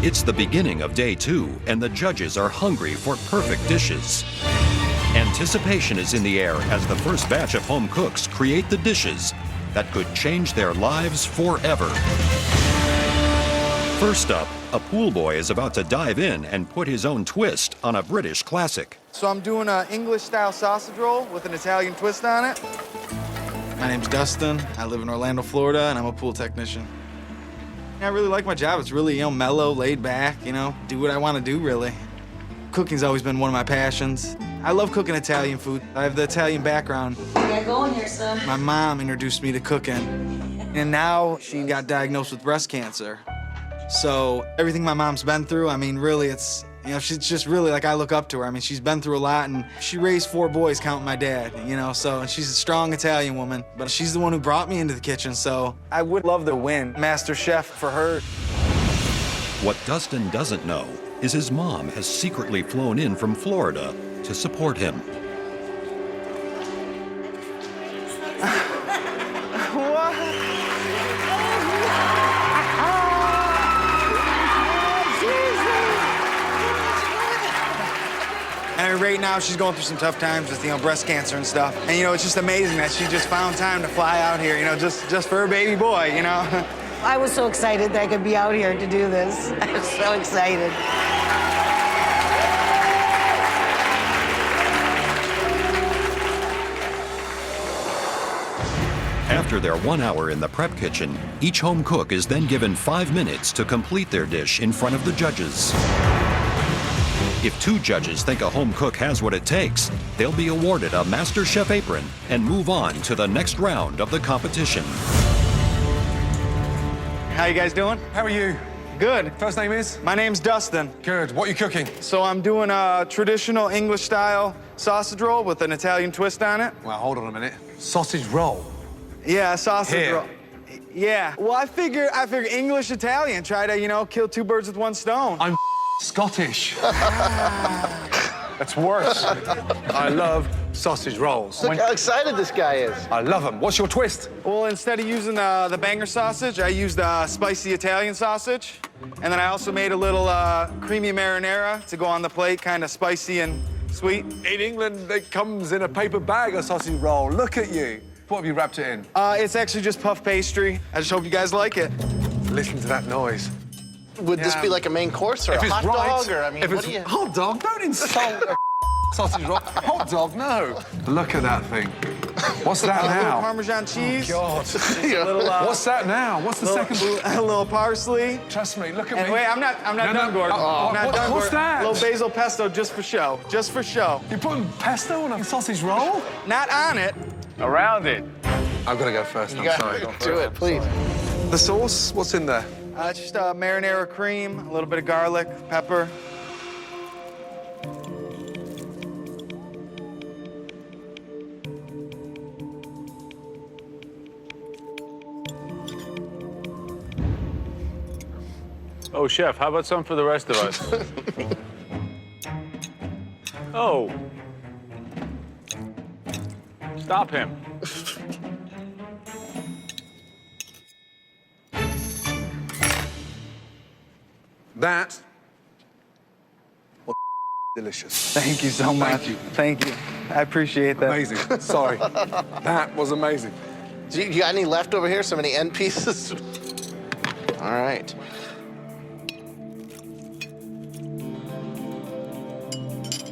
It's the beginning of day 2, and the judges are hungry for perfect dishes. Anticipation is in the air as the first batch of home cooks create the dishes that could change their lives forever. First up, a pool boy is about to dive in and put his own twist on a British classic. So I'm doing an English-style sausage roll with an Italian twist on it. My name's Dustin. I live in Orlando, Florida, and I'm a pool technician. I really like my job. It's really, mellow, laid back, do what I want to do, really. Cooking's always been one of my passions. I love cooking Italian food. I have the Italian background. You got going here, son. My mom introduced me to cooking, and now she got diagnosed with breast cancer. So everything my mom's been through, really, it's, she's just really, I look up to her. She's been through a lot, and she raised 4 boys, counting my dad, and she's a strong Italian woman, but she's the one who brought me into the kitchen, so I would love to win Masterchef for her. What Dustin doesn't know is his mom has secretly flown in from Florida to support him. And right now, she's going through some tough times with, breast cancer and stuff. And, it's just amazing that she just found time to fly out here, just for her baby boy, I was so excited that I could be out here to do this. I was so excited. After their 1 hour in the prep kitchen, each home cook is then given 5 minutes to complete their dish in front of the judges. If 2 judges think a home cook has what it takes, they'll be awarded a MasterChef apron and move on to the next round of the competition. How you guys doing? How are you? Good. First name is? My name's Dustin. Good. What are you cooking? So I'm doing a traditional English-style sausage roll with an Italian twist on it. Well, hold on a minute. Sausage roll? Yeah, a sausage Here. roll. Yeah. Well, I figure English-Italian. Try to, kill 2 birds with 1 stone. I'm Scottish. That's worse. I love sausage rolls. Look how excited this guy is. I love them. What's your twist? Well, instead of using the banger sausage, I used spicy Italian sausage. And then I also made a little creamy marinara to go on the plate, kind of spicy and sweet. In England, it comes in a paper bag, a sausage roll. Look at you. What have you wrapped it in? It's actually just puff pastry. I just hope you guys like it. Listen to that noise. Would this be like a main course or If a it's hot right, dog? Or, if what it's do you... hot dog, don't insult a sausage roll. Hot dog, no. Look at that thing. What's that A little now? Parmesan cheese. God. A little, What's that now? What's the second? A little parsley. Trust me, look at And me. wait, I'm not done, Gordon. Oh, I'm not done, what's Gordon. that? A little basil pesto just for show. Just for show. You're putting pesto on a sausage roll? Not on it. Around it. I've got to go first, I'm sorry. Do it, please. The sauce, what's in there? Just marinara cream, a little bit of garlic, pepper. Oh, Chef, how about some for the rest of us? Oh. Stop him. That was delicious. Thank you so much. Thank you. Thank you. I appreciate that. Amazing. Sorry. That was amazing. Do you got any left over here? So many end pieces? All right.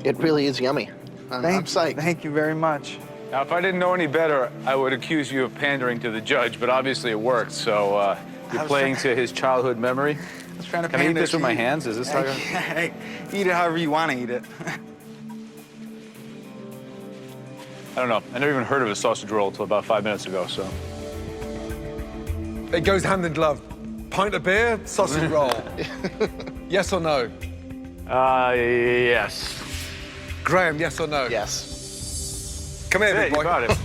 It really is yummy. I'm psyched. Thank you very much. Now, if I didn't know any better, I would accuse you of pandering to the judge, but obviously it worked, so you're playing to his childhood memory. I was trying to Can I eat pander this to with my you. hands? Is this how I... Hey, eat it however you want to eat it. I don't know. I never even heard of a sausage roll until about 5 minutes ago, so... It goes hand in glove. Pint of beer, sausage roll. Yes or no? Yes. Graham, yes or no? Yes. Come here, Hey, big you boy. got it.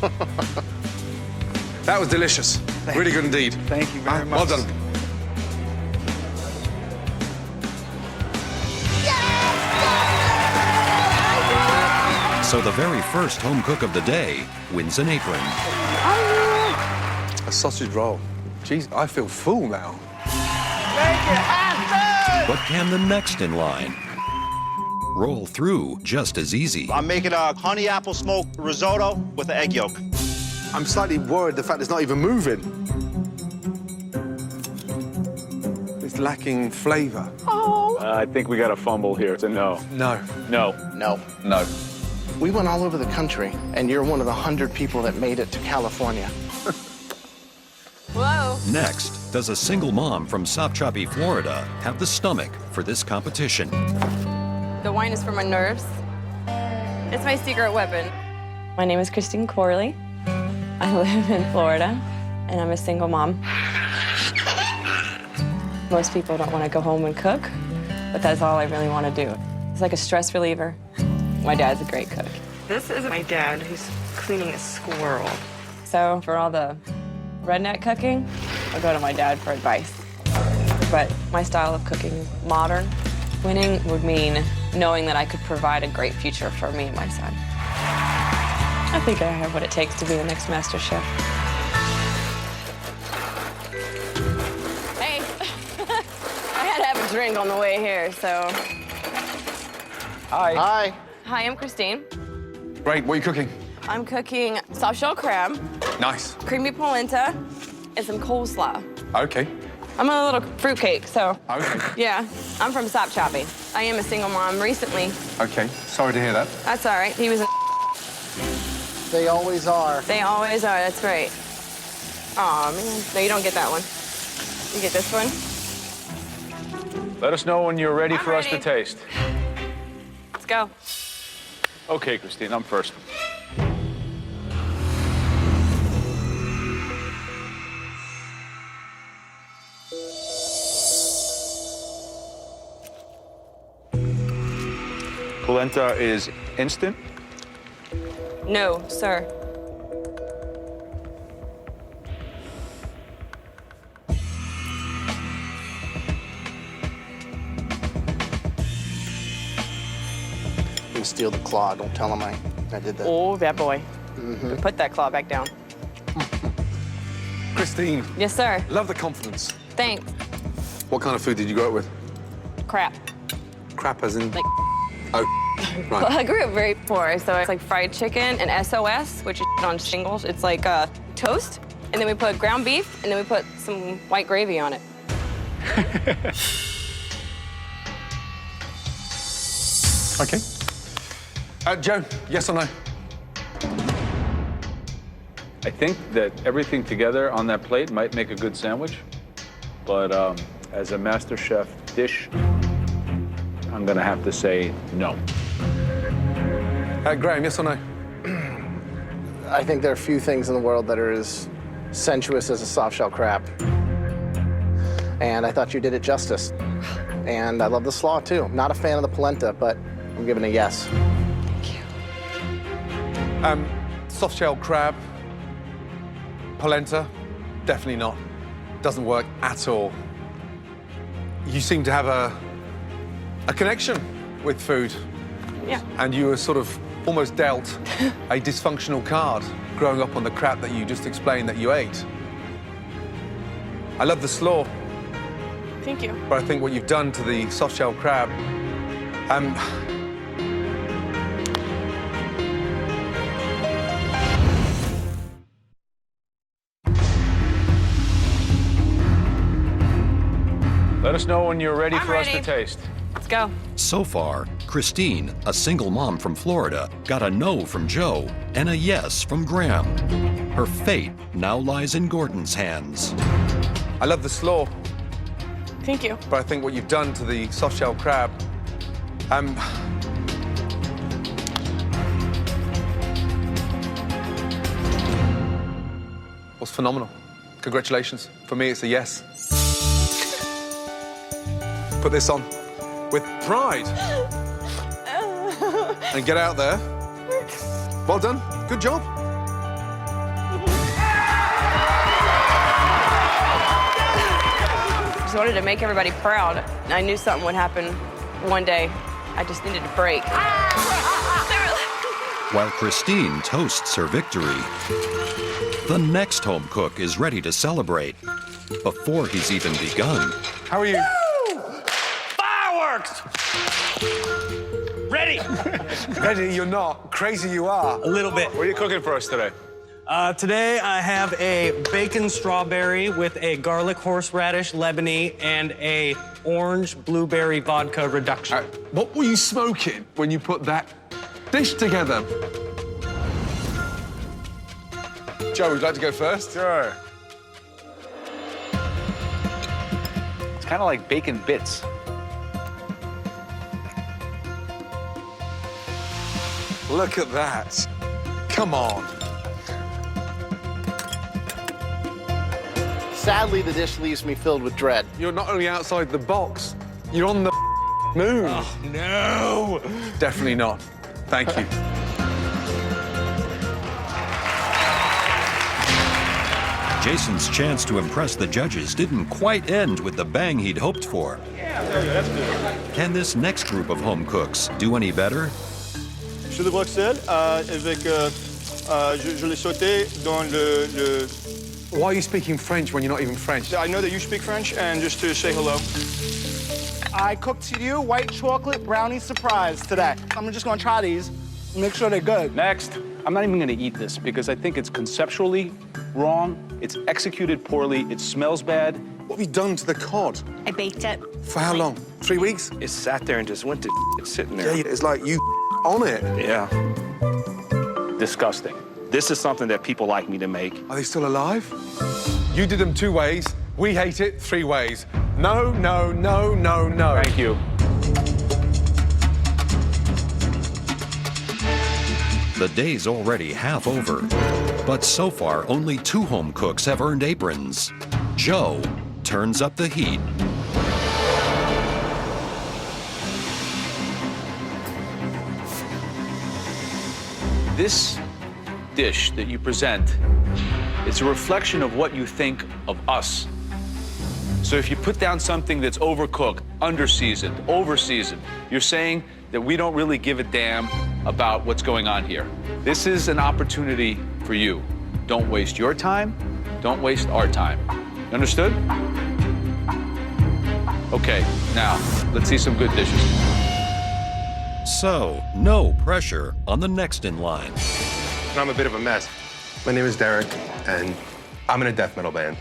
That was delicious. Really good indeed. Thank you very much. Well done. So the very first home cook of the day wins an apron. A sausage roll. Jeez, I feel full now. Thank you. But can the next in line roll through just as easy? I'm making a honey apple smoked risotto with an egg yolk. I'm slightly worried the fact it's not even moving. It's lacking flavor. I think we got a fumble here. It's a no. No. No. No. No. We went all over the country, and you're one of the 100 people that made it to California. Whoa. Next, does a single mom from Sopchoppy, Florida, have the stomach for this competition? The wine is for my nerves. It's my secret weapon. My name is Christine Corley. I live in Florida, and I'm a single mom. Most people don't want to go home and cook, but that's all I really want to do. It's like a stress reliever. My dad's a great cook. This is my dad who's cleaning a squirrel. So for all the redneck cooking, I'll go to my dad for advice. But my style of cooking is modern. Winning would mean knowing that I could provide a great future for me and my son. I think I have what it takes to be the next Master Chef. Hey, I had to have a drink on the way here, so. Hi. Hi. Hi, I'm Christine. Great, what are you cooking? I'm cooking soft shell crab, Nice. creamy polenta, and some coleslaw. Okay. I'm a little fruitcake, so. Okay. Yeah, I'm from Sopchoppy. I am a single mom recently. Okay. Sorry to hear that. That's all right. He was a They always are. They always are, that's right. Aw, man. No, you don't get that one. You get this one. Let us know when you're ready for us to ready. taste. Let's go. Okay, Christine, I'm first. Polenta is instant. No, sir. You can steal the claw. Don't tell him I did that. Oh, bad boy. Put that claw back down. Christine, Yes, sir. love the confidence. Thanks. What kind of food did you grow up with? Crap. Crap as in... Like, Oh, well, right. I grew up very poor, so it's like fried chicken and SOS, which is on shingles. It's like toast, and then we put ground beef, and then we put some white gravy on it. Okay. Joe, yes or no? I think that everything together on that plate might make a good sandwich, but as a Master Chef dish, I'm gonna have to say no. Graham, yes or no? I think there are few things in the world that are as sensuous as a soft shell crab. And I thought you did it justice. And I love the slaw too. Not a fan of the polenta, but I'm giving a yes. Thank you. Soft shell crab, polenta, definitely not. Doesn't work at all. You seem to have a connection with food. Yeah. And you were sort of almost dealt a dysfunctional card growing up on the crap that you just explained that you ate. I love the slaw, Thank you. but I think what you've done to the soft shell crab, Let us know when you're ready I'm for us ready. to taste. Let's go. So far, Christine, a single mom from Florida, got a no from Joe and a yes from Graham. Her fate now lies in Gordon's hands. I love the slaw, Thank you. but I think what you've done to the soft shell crab, was phenomenal. Congratulations. For me, it's a yes. Put this on with pride. And get out there. Well done. Good job. Just wanted to make everybody proud. I knew something would happen one day. I just needed a break. While Christine toasts her victory, the next home cook is ready to celebrate before he's even begun. How are you? works! Ready! Ready, you're not. Crazy, you are. A little bit. What are you cooking for us today? Today I have a bacon strawberry with a garlic horseradish Lebanese and a orange blueberry vodka reduction. What were you smoking when you put that dish together? Joe, would you like to go first? Sure. It's kind of like bacon bits. Look at that. Come on. Sadly, the dish leaves me filled with dread. You're not only outside the box, you're on the moon. Oh, no! Definitely not. Thank you. Jason's chance to impress the judges didn't quite end with the bang he'd hoped for. Can this next group of home cooks do any better? Chou de Bruxelles avec je l'ai sauté dans le. Why are you speaking French when you're not even French? I know that you speak French, and just to say hello. I cooked you white chocolate brownie surprise today. I'm just gonna try these and make sure they're good. Next. I'm not even gonna eat this because I think it's conceptually wrong, it's executed poorly, it smells bad. What have you done to the cod? I baked it. For how long? 3 weeks? It sat there and just went to it's sitting there. Yeah, it's like you on it. Yeah. Disgusting. This is something that people like me to make. Are they still alive? You did them 2 ways. We hate it 3 ways. No, no, no, no, no. Thank you. The day's already half over, but so far only 2 home cooks have earned aprons. Joe turns up the heat. This dish that you present, it's a reflection of what you think of us. So if you put down something that's overcooked, underseasoned, overseasoned, you're saying that we don't really give a damn about what's going on here. This is an opportunity for you. Don't waste your time, don't waste our time. Understood? Okay, now, let's see some good dishes. So, no pressure on the next in line. I'm a bit of a mess. My name is Derek, and I'm in a death metal band.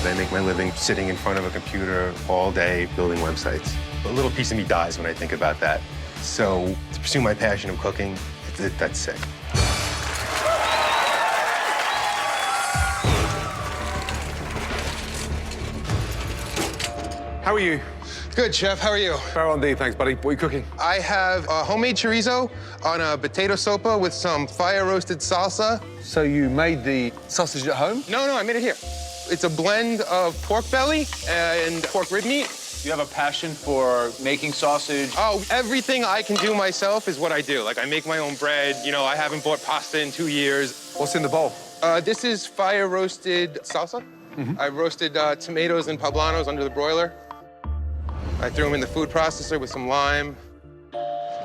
I make my living sitting in front of a computer all day building websites. A little piece of me dies when I think about that. So to pursue my passion of cooking, that's sick. How are you? Good, Chef. How are you? Fair on D, thanks, buddy. What are you cooking? I have a homemade chorizo on a potato sopa with some fire-roasted salsa. So you made the sausage at home? No, I made it here. It's a blend of pork belly and pork rib meat. You have a passion for making sausage? Oh, everything I can do myself is what I do. Like, I make my own bread. You know, I haven't bought pasta in 2 years. What's in the bowl? This is fire-roasted salsa. I roasted tomatoes and poblanos under the broiler. I threw them in the food processor with some lime.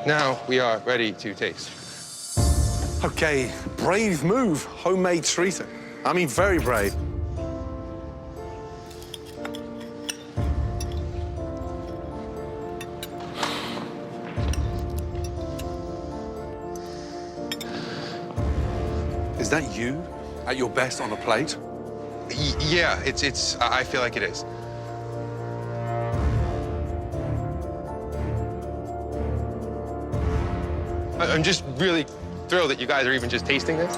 Now we are ready to taste. Okay, brave move, homemade chorizo. I mean, very brave. Is that you at your best on a plate? Yeah, I feel like it is. I'm just really thrilled that you guys are even just tasting this.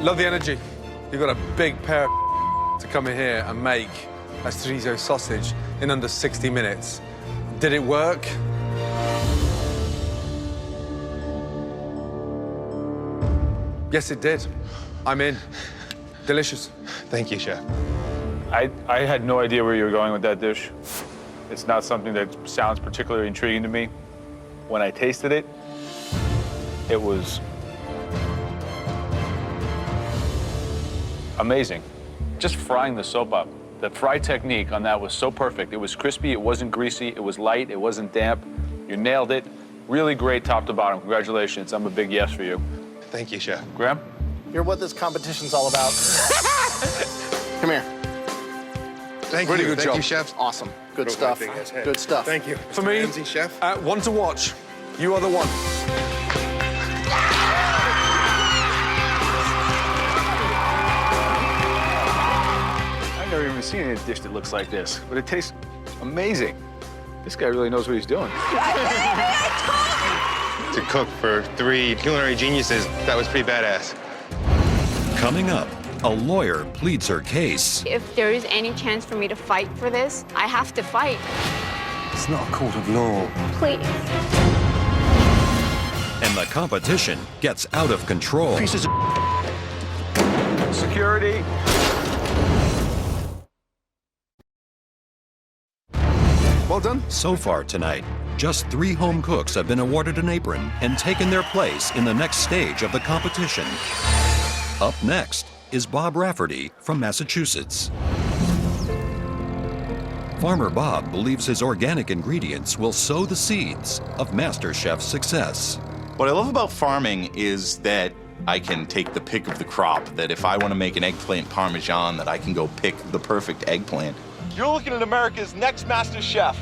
Love the energy. You've got a big pair of to come in here and make a chorizo sausage in under 60 minutes. Did it work? Yes, it did. I'm in. Delicious. Thank you, Chef. I had no idea where you were going with that dish. It's not something that sounds particularly intriguing to me. When I tasted it, it was Amazing. Just frying the soap up. The fry technique on that was so perfect. It was crispy, it wasn't greasy, it was light, it wasn't damp. You nailed it. Really great top to bottom. Congratulations. I'm a big yes for you. Thank you, Chef. Graham? You're what this competition's all about. Come here. Thank Really you. good Thank job. you, chefs. Awesome. Good Broke stuff. my big ass head. Good stuff. Thank you. For me, Ramsey, chef. one to watch. You are the one. I've never even seen a dish that looks like this, but it tastes amazing. This guy really knows what he's doing. To cook for 3 culinary geniuses, that was pretty badass. Coming up, a lawyer pleads her case. If there is any chance for me to fight for this, I have to fight. It's not a court of law. Please. And the competition gets out of control. Pieces of Security. Well done. So far tonight, just 3 home cooks have been awarded an apron and taken their place in the next stage of the competition. Up next is Bob Rafferty from Massachusetts. Farmer Bob believes his organic ingredients will sow the seeds of MasterChef's success. What I love about farming is that I can take the pick of the crop, that if I want to make an eggplant parmesan, that I can go pick the perfect eggplant. You're looking at America's next master chef.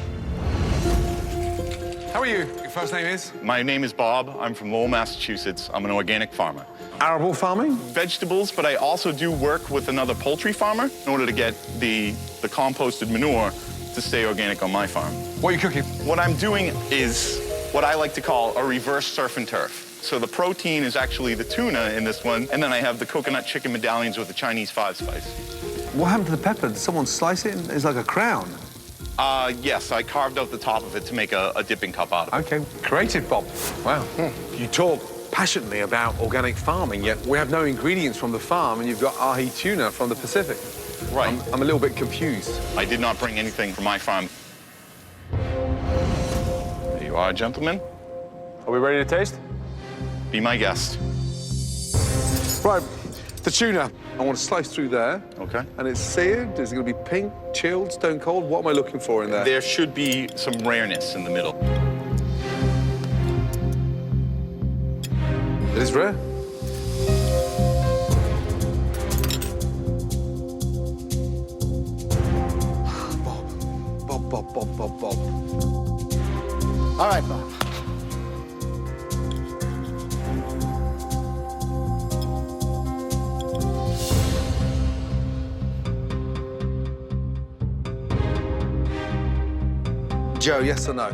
How are you? Your first name is? My name is Bob. I'm from Lowell, Massachusetts. I'm an organic farmer. Arable farming? Vegetables, but I also do work with another poultry farmer in order to get the composted manure to stay organic on my farm. What are you cooking? What I'm doing is what I like to call a reverse surf and turf. So the protein is actually the tuna in this one, and then I have the coconut chicken medallions with the Chinese 5-spice. What happened to the pepper? Did someone slice it? It's like a crown. Yes, I carved out the top of it to make a dipping cup out of it. Okay, creative, Bob. Wow. You talk passionately about organic farming, yet we have no ingredients from the farm, and you've got ahi tuna from the Pacific. Right. I'm a little bit confused. I did not bring anything from my farm. There you are, gentlemen. Are we ready to taste? Be my guest. Right, the tuna. I want to slice through there. Okay. And it's seared. Is it going to be pink, chilled, stone cold? What am I looking for in there? There should be some rareness in the middle. It is rare. Bob. All right, Bob. Joe, yes or no?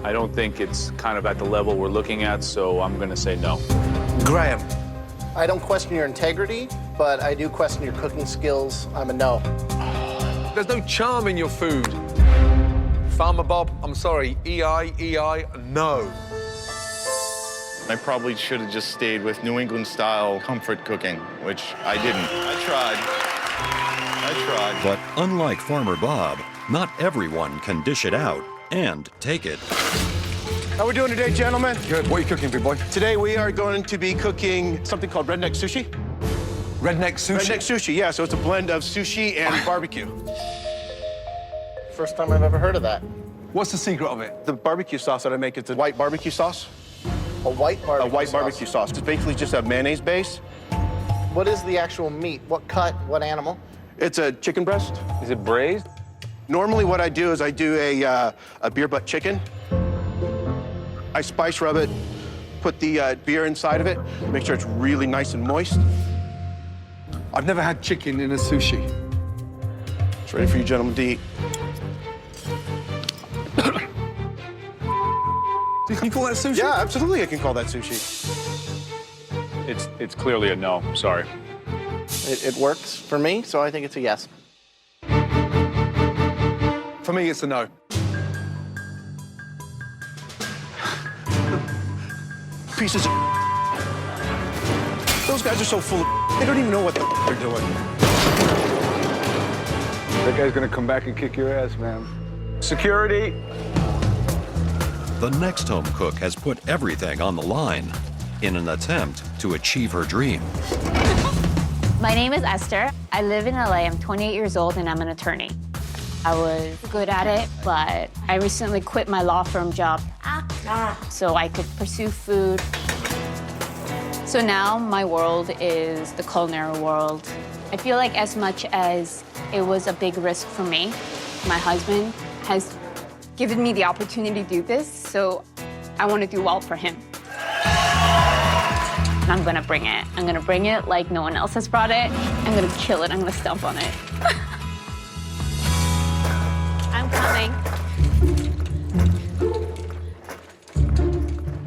I don't think it's kind of at the level we're looking at, so I'm going to say no. Graham. I don't question your integrity, but I do question your cooking skills. I'm a no. There's no charm in your food. Farmer Bob, I'm sorry. EI, no. I probably should have just stayed with New England-style comfort cooking, which I didn't. I tried. But unlike Farmer Bob, not everyone can dish it out and take it. How we doing today, gentlemen? Good. What are you cooking, big boy? Today we are going to be cooking something called redneck sushi. Redneck sushi? Redneck sushi, yeah. So it's a blend of sushi and barbecue. First time I've ever heard of that. What's the secret of it? The barbecue sauce that I make, it's a white barbecue sauce. A white barbecue A white sauce. barbecue sauce. It's basically just a mayonnaise base. What is the actual meat? What cut? What animal? It's a chicken breast. Is it braised? Normally what I do is I do a beer butt chicken. I spice rub it, put the beer inside of it, make sure it's really nice and moist. I've never had chicken in a sushi. It's ready for you gentlemen to eat. Can you call that sushi? Yeah, absolutely I can call that sushi. It's clearly a no. Sorry. It works for me, so I think it's a yes. For me, it's a no. Pieces of Those guys are so full of they don't even know what the they're doing. That guy's gonna come back and kick your ass, man. Security. The next home cook has put everything on the line. in an attempt to achieve her dream. My name is Esther. I live in LA. I'm 28 years old and I'm an attorney. I was good at it, but I recently quit my law firm job so I could pursue food. So now my world is the culinary world. I feel like as much as it was a big risk for me, my husband has given me the opportunity to do this, so I want to do well for him. And I'm gonna bring it. I'm gonna bring it like no one else has brought it. I'm gonna kill it. I'm gonna stomp on it. I'm coming.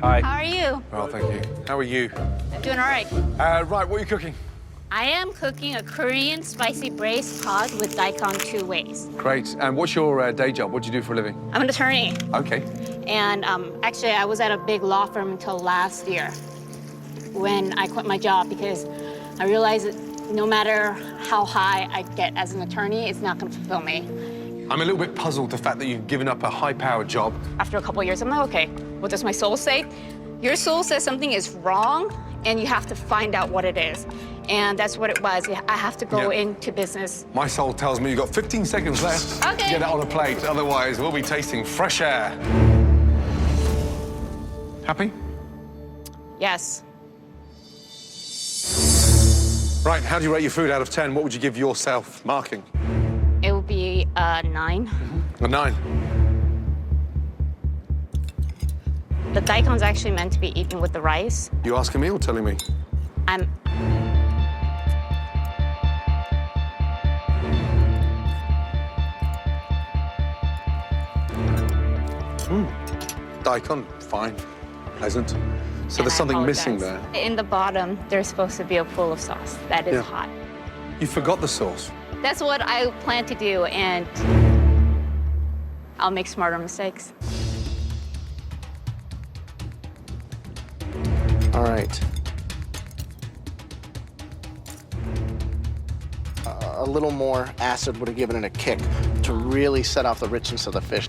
Hi. How are you? Well, thank you. How are you? I'm doing all right. Right, what are you cooking? I am cooking a Korean spicy braised cod with daikon 2 ways. Great. And what's your day job? What do you do for a living? I'm an attorney. Okay. And actually, I was at a big law firm until last year when I quit my job because I realized that no matter how high I get as an attorney, it's not going to fulfill me. I'm a little bit puzzled the fact that you've given up a high-powered job. After a couple of years, I'm like, okay, what does my soul say? Your soul says something is wrong, and you have to find out what it is. And that's what it was. I have to go into business. My soul tells me you've got 15 seconds left to Okay. get it on a plate. Otherwise, we'll be tasting fresh air. Happy? Yes. Right, how do you rate your food out of 10? What would you give yourself marking? It would be a 9. A 9. The daikon's actually meant to be eaten with the rice. You asking me or telling me? I'm... Daikon, fine, pleasant. So and there's I something missing apologize. there. In the bottom, there's supposed to be a pool of sauce that is hot. You forgot the sauce. That's what I plan to do, and I'll make smarter mistakes. All right. A little more acid would have given it a kick to really set off the richness of the fish.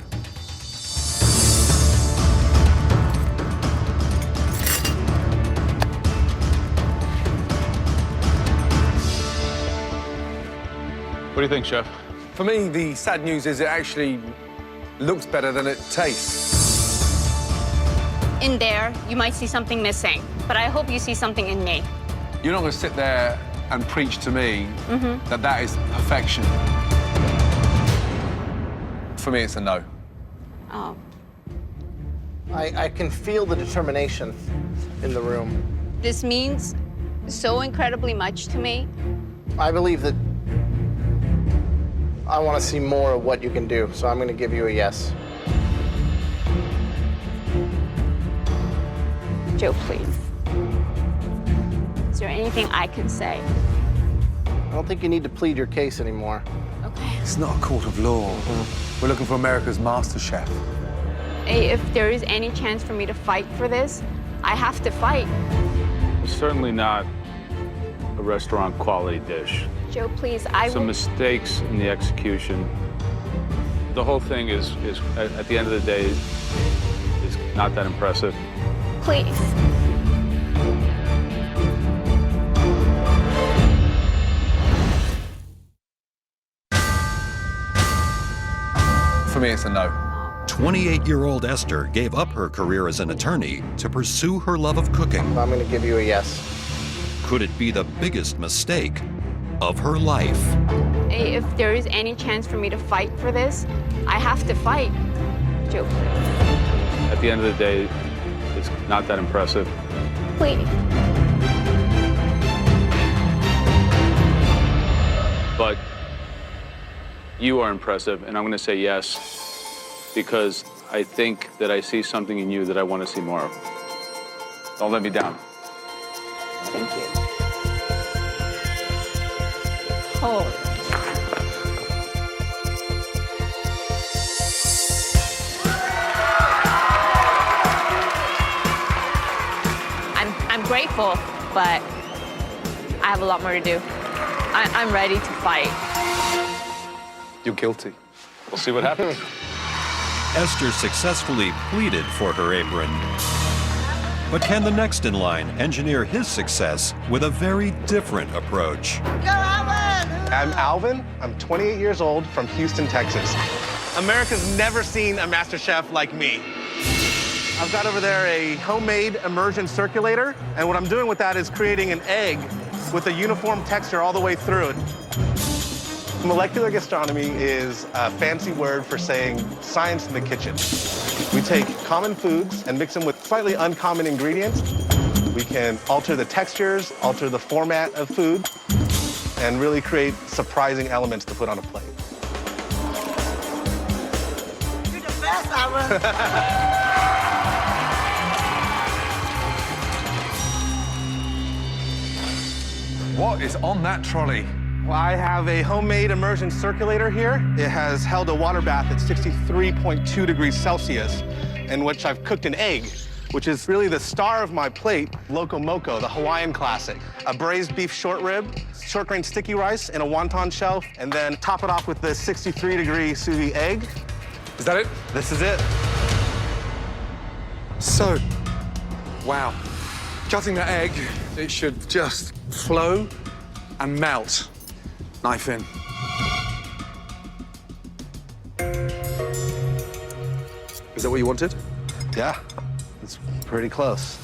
What do you think, Chef? For me, the sad news is it actually looks better than it tastes. In there, you might see something missing, but I hope you see something in me. You're not going to sit there and preach to me that that is perfection. For me, it's a no. Oh. I can feel the determination in the room. This means so incredibly much to me. I believe that I want to see more of what you can do, so I'm going to give you a yes. Joe, please. Is there anything I can say? I don't think you need to plead your case anymore. Okay. It's not a court of law. We're looking for America's Masterchef. If there is any chance for me to fight for this, I have to fight. It's certainly not a restaurant quality dish. Joe, please, I Some will... mistakes in the execution. The whole thing is at the end of the day, is not that impressive. Please. For me, it's a no. 28-year-old Esther gave up her career as an attorney to pursue her love of cooking. I'm going to give you a yes. Could it be the biggest mistake of her life? If there is any chance for me to fight for this, I have to fight. Joe, please. At the end of the day, it's not that impressive. Please. But you are impressive, and I'm going to say yes because I think that I see something in you that I want to see more of. Don't let me down. Thank you. Oh. I'm grateful, but I have a lot more to do. I'm ready to fight. You're guilty. We'll see what happens. Esther successfully pleaded for her apron, But can the next in line engineer his success with a very different approach? I'm Alvin. I'm 28 years old from Houston, Texas. America's never seen a MasterChef like me. I've got over there a homemade immersion circulator, and what I'm doing with that is creating an egg with a uniform texture all the way through it. Molecular gastronomy is a fancy word for saying science in the kitchen. We take common foods and mix them with slightly uncommon ingredients. We can alter the textures, alter the format of food, and really create surprising elements to put on a plate. You're the best, Alvin. What is on that trolley? Well, I have a homemade immersion circulator here. It has held a water bath at 63.2 degrees Celsius, in which I've cooked an egg, which is really the star of my plate, Loco Moco, the Hawaiian classic. A braised beef short rib, short grain sticky rice in a wonton shell, and then top it off with the 63-degree sous vide egg. Is that it? This is it. So, wow. Cutting that egg, it should just flow and melt. Knife in. Is that what you wanted? Yeah, it's pretty close.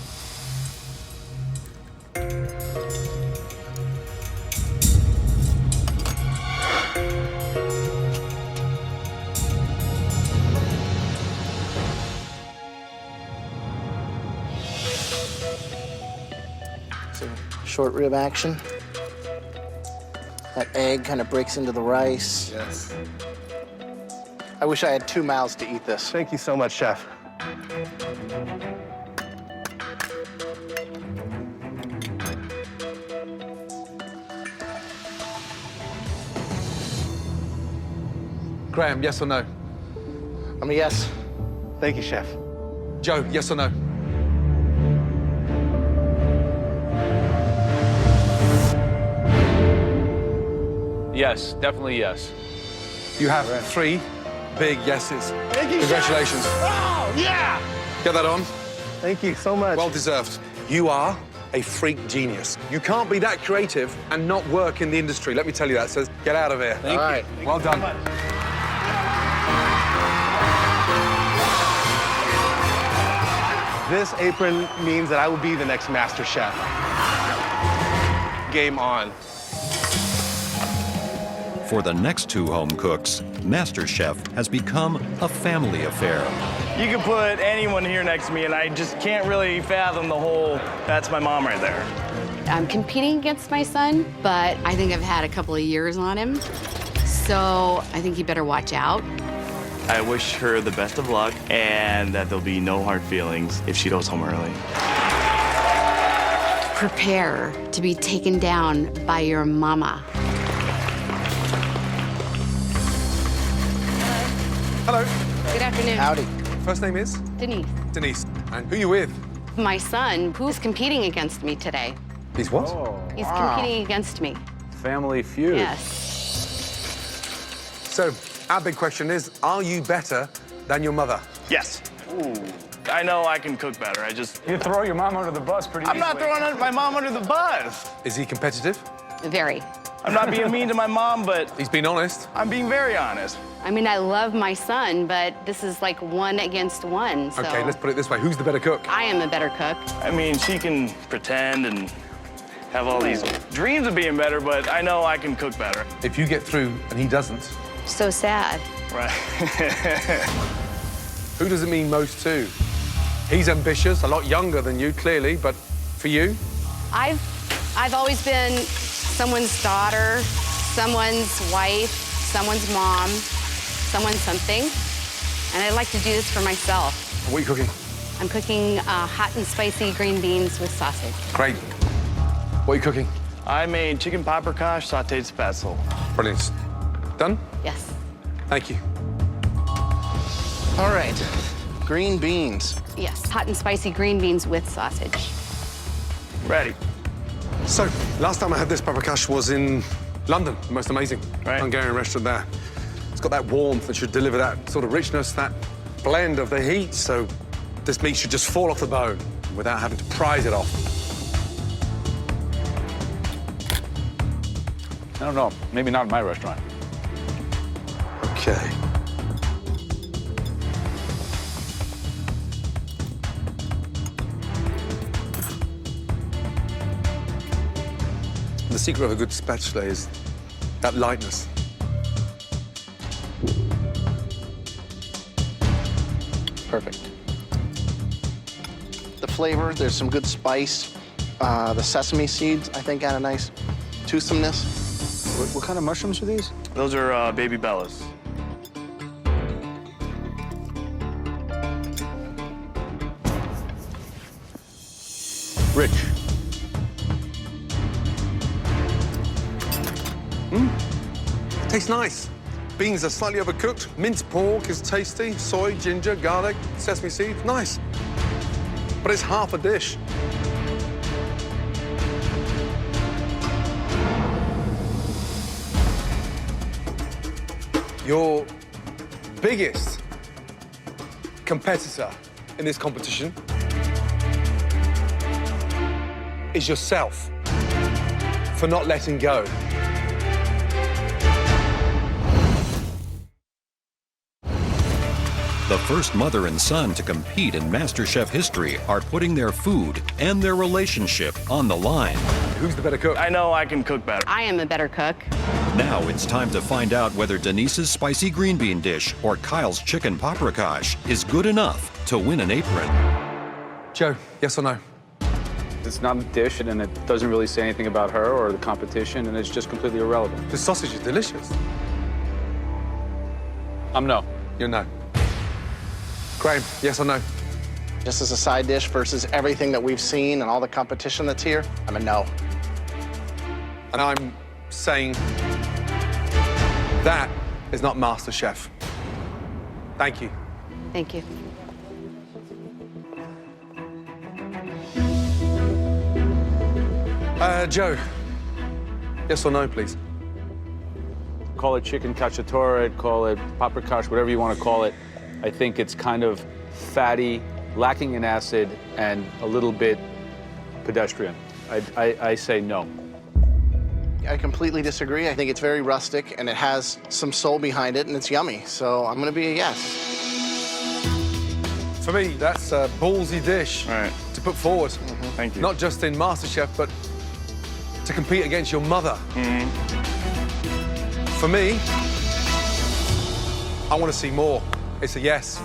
Short rib action. That egg kind of breaks into the rice. Yes. I wish I had 2 mouths to eat this. Thank you so much, Chef. Graham, yes or no? I'm a yes. Thank you, Chef. Joe, yes or no? Yes, definitely yes. You have 3 big yeses. Thank you, Congratulations. Chef. Oh, yeah! Get that on. Thank you so much. Well deserved. You are a freak genius. You can't be that creative and not work in the industry. Let me tell you that. So get out of here. Thank you. Right. Well done. This apron means that I will be the next Master Chef. Game on. For the next 2 home cooks, MasterChef has become a family affair. You can put anyone here next to me, and I just can't really fathom the whole, that's my mom right there. I'm competing against my son, but I think I've had a couple of years on him. So I think he better watch out. I wish her the best of luck and that there'll be no hard feelings if she goes home early. Prepare to be taken down by your mama. Hello. Good afternoon. Howdy. First name is? Denise. Denise. And who are you with? My son, who's competing against me today. He's what? He's competing against me. Family feud. Yes. So, our big question is, are you better than your mother? Yes. Ooh. I know I can cook better. You throw your mom under the bus pretty I'm not throwing my mom under the bus. Is he competitive? Very. I'm not being mean to my mom, but He's been honest. I'm being very honest. I mean, I love my son, but this is like 1 against 1, so. Okay, let's put it this way. Who's the better cook? I am a better cook. I mean, she can pretend and have all these dreams of being better, but I know I can cook better. If you get through and he doesn't, So sad. Right. who does it mean most to? He's ambitious, a lot younger than you, clearly, but for you? I've always been someone's daughter, someone's wife, someone's mom, someone's something. And I'd like to do this for myself. What are you cooking? I'm cooking hot and spicy green beans with sausage. Great. What are you cooking? I made chicken paprikash sauteed spatzel. Brilliant. Done? Yes. Thank you. All right. Green beans. Yes, hot and spicy green beans with sausage. Ready. So, last time I had this paprikash was in London, the most amazing Hungarian restaurant there. It's got that warmth that should deliver that sort of richness, that blend of the heat, so this meat should just fall off the bone. without having to prise it off. I don't know. Maybe not in my restaurant. Okay. The secret of a good spatula is that lightness. Perfect. The flavor, there's some good spice. The sesame seeds, I think, add a nice toothsomeness. What kind of mushrooms are these? Those are baby bellas. Rich. Tastes nice. Beans are slightly overcooked. Minced pork is tasty. Soy, ginger, garlic, sesame seeds. Nice. But it's half a dish. Your biggest competitor in this competition is yourself for not letting go. The first mother and son to compete in MasterChef history are putting their food and their relationship on the line. Who's the better cook? I know I can cook better. I am a better cook. Now it's time to find out whether Denise's spicy green bean dish or Kyle's chicken paprikash is good enough to win an apron. Joe, yes or no? It's not a dish, and it doesn't really say anything about her or the competition, and it's just completely irrelevant. The sausage is delicious. I'm no. You're no. Graham, yes or no? Just as a side dish versus everything that we've seen and all the competition that's here, I'm a no. And I'm saying that is not MasterChef. Thank you. Thank you. Joe, yes or no, please? Call it chicken cacciatore, call it paprikash, whatever you want to call it. I think it's kind of fatty, lacking in acid, and a little bit pedestrian. I say no. I completely disagree. I think it's very rustic, and it has some soul behind it, and it's yummy. So I'm gonna be a yes. For me, that's a ballsy dish to put forward. Thank you. Not just in MasterChef, but to compete against your mother. For me, I want to see more. It's a yes.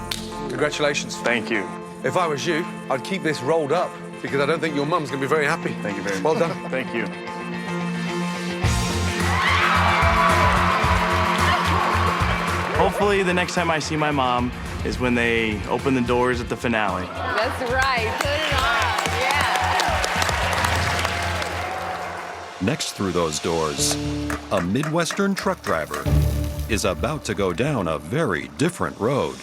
Congratulations. Thank you. If I was you, I'd keep this rolled up because I don't think your mum's going to be very happy. Thank you very much. Well done. Thank you. Hopefully, the next time I see my mom is when they open the doors at the finale. That's right. Put it on. Yeah. Next through those doors, a Midwestern truck driver is about to go down a very different road.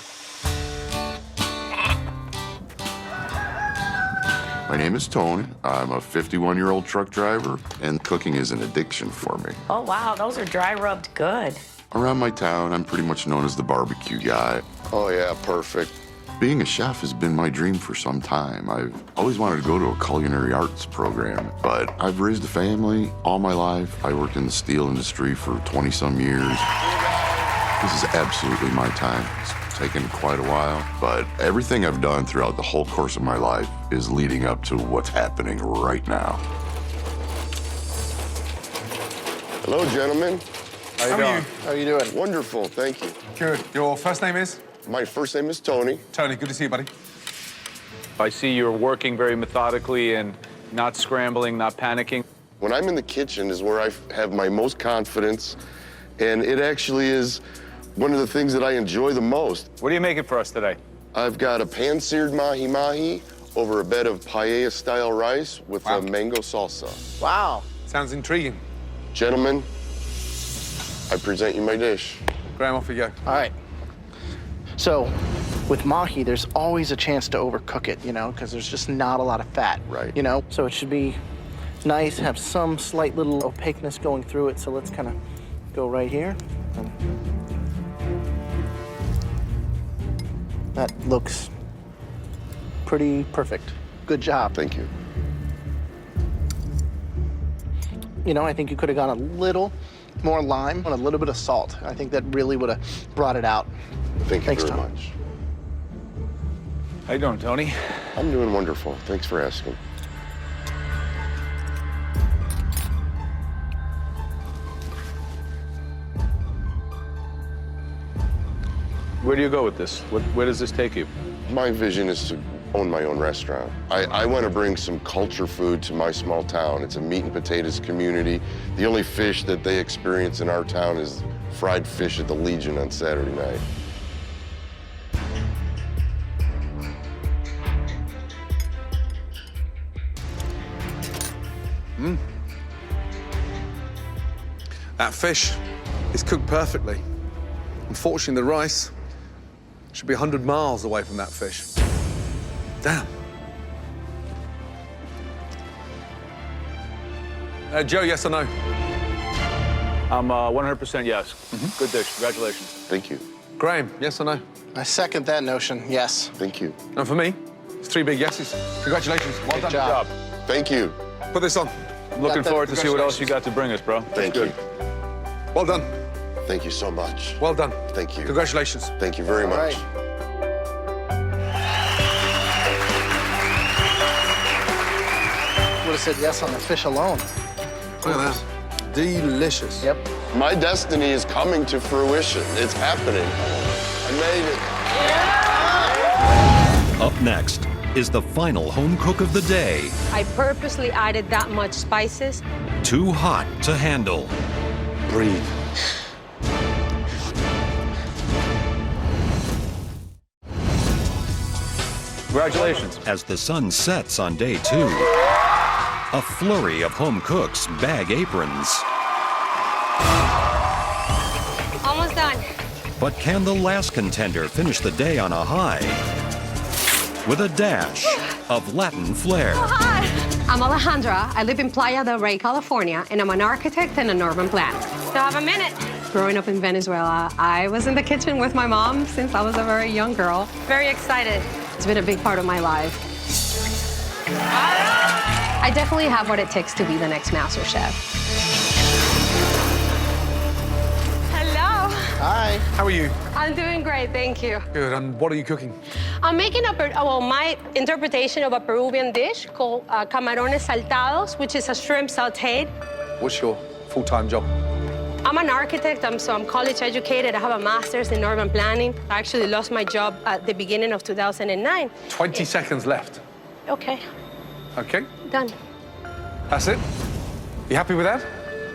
My name is Tony. I'm a 51-year-old truck driver, and cooking is an addiction for me. Oh, wow, those are dry rubbed good. Around my town, I'm pretty much known as the barbecue guy. Oh, yeah, perfect. Being a chef has been my dream for some time. I've always wanted to go to a culinary arts program, but I've raised a family all my life. I worked in the steel industry for 20-some years. This is absolutely my time. It's taken quite a while, but everything I've done throughout the whole course of my life is leading up to what's happening right now. Hello, gentlemen. How you doing? How are you doing? Wonderful, thank you. Good. Your first name is? My first name is Tony. Tony, good to see you, buddy. I see you're working very methodically and not scrambling, not panicking. When I'm in the kitchen is where I have my most confidence, and it actually is one of the things that I enjoy the most. What are you making for us today? I've got a pan-seared mahi-mahi over a bed of paella-style rice with a mango salsa. Wow. Sounds intriguing. Gentlemen, I present you my dish. Graham, off you go. All right. So, with mahi, there's always a chance to overcook it, you know, because there's just not a lot of fat. Right. You know, so it should be nice, have some slight little opaqueness going through it. So let's kind of go right here. That looks pretty perfect. Good job. Thank you. You know, I think you could have gone a little more lime and a little bit of salt. I think that really would have brought it out. Thank you Thanks, very Tom. much. How you doing, Tony? I'm doing wonderful. Thanks for asking. Where do you go with this? Where does this take you? My vision is to own my own restaurant. I want to bring some culture food to my small town. It's a meat and potatoes community. The only fish that they experience in our town is fried fish at the Legion on Saturday night. That fish is cooked perfectly. Unfortunately, the rice should be 100 miles away from that fish. Damn. Joe, yes or no? I'm 100% yes. Good dish. Congratulations. Thank you. Graham, yes or no? I second that notion, yes. Thank you. And for me, it's 3 big yeses. Congratulations. Well done. job. Thank you. Put this on. I'm looking forward to see what else you got to bring us, bro. Thank you. Well done. Thank you so much. Well done. Thank you. Congratulations. Thank you very All much. right. Would have said yes on the fish alone. Look at that. Delicious. Yep. My destiny is coming to fruition. It's happening. I made it. Up next is the final home cook of the day. I purposely added that much spices. Too hot to handle. Breathe. Congratulations. As the sun sets on day 2, a flurry of home cooks bag aprons. Almost done. But can the last contender finish the day on a high with a dash of Latin flair? Hi. I'm Alejandra. I live in Playa del Rey, California, and I'm an architect and an urban planner. Still have a minute. Growing up in Venezuela, I was in the kitchen with my mom since I was a very young girl. Very excited. It's been a big part of my life. I definitely have what it takes to be the next Masterchef. Hello. Hi. How are you? I'm doing great, thank you. Good. And what are you cooking? I'm making my interpretation of a Peruvian dish called camarones saltados, which is a shrimp sautéed. What's your full-time job? I'm an architect, so I'm college educated. I have a master's in urban planning. I actually lost my job at the beginning of 2009. 20 seconds left. Okay, Okay. done. That's it? You happy with that?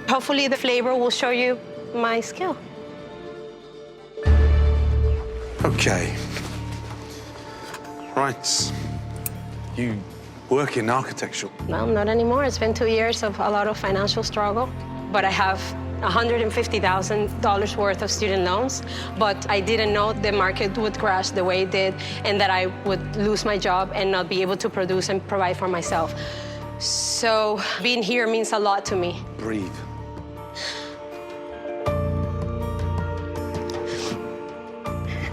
Hopefully the flavor will show you my skill. Okay. Right. You work in architecture. No, not anymore. It's been 2 years of a lot of financial struggle, but I have $150,000 worth of student loans, but I didn't know the market would crash the way it did and that I would lose my job and not be able to produce and provide for myself. So being here means a lot to me. Breathe.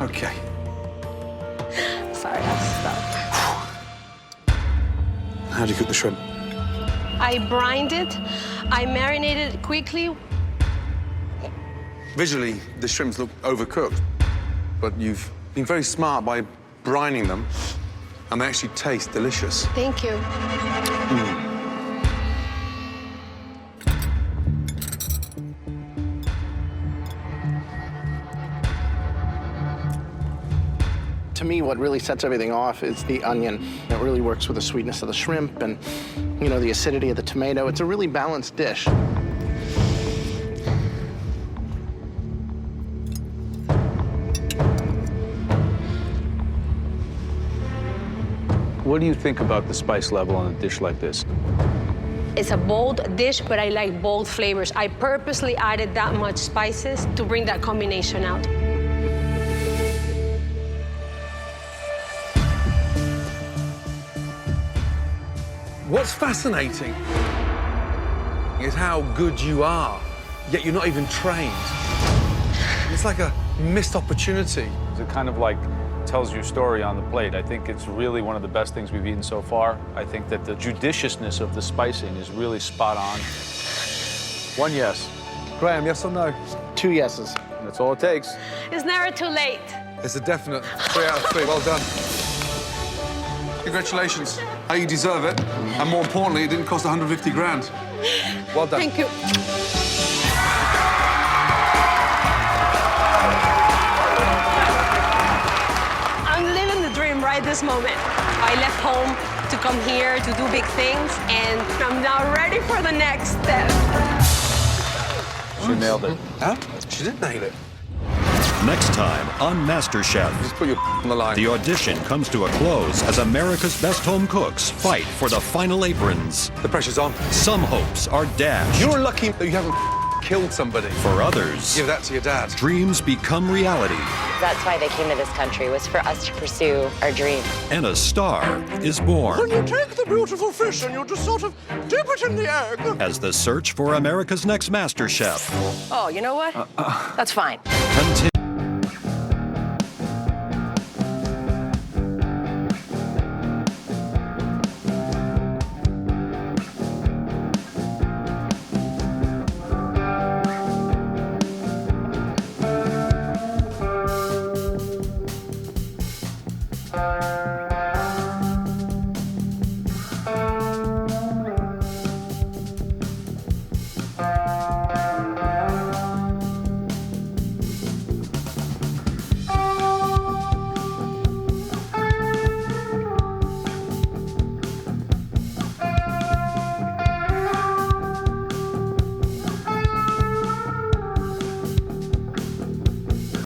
Okay. Sorry, I'll stop. How do you cook the shrimp? I brined it, I marinated it quickly. Visually, the shrimps look overcooked, but you've been very smart by brining them, and they actually taste delicious. Thank you. To me, what really sets everything off is the onion. It really works with the sweetness of the shrimp and, you know, the acidity of the tomato. It's a really balanced dish. What do you think about the spice level on a dish like this? It's a bold dish, but I like bold flavors. I purposely added that much spices to bring that combination out. What's fascinating is how good you are, yet you're not even trained. It's like a missed opportunity. Is it kind of like tells your story on the plate. I think it's really one of the best things we've eaten so far. I think that the judiciousness of the spicing is really spot on. 1 yes. Graham, yes or no? 2 yeses. That's all it takes. It's never too late. It's a definite 3 out of 3. Well done. Congratulations. You deserve it. And more importantly, it didn't cost 150 grand. Well done. Thank you. I'm living the dream right this moment. I left home to come here to do big things, and I'm now ready for the next step. She nailed it. Huh? She did nail it. Next time on MasterChef. Just put your on the line. The audition comes to a close as America's best home cooks fight for the final aprons. The pressure's on. Some hopes are dashed. You're lucky that you haven't killed somebody. For others, Give that to your dad. dreams become reality. That's why they came to this country, was for us to pursue our dream. And a star is born. You take the beautiful fish and you just sort of dip it in the egg. As the search for America's next MasterChef Oh, you know what? That's fine. continues.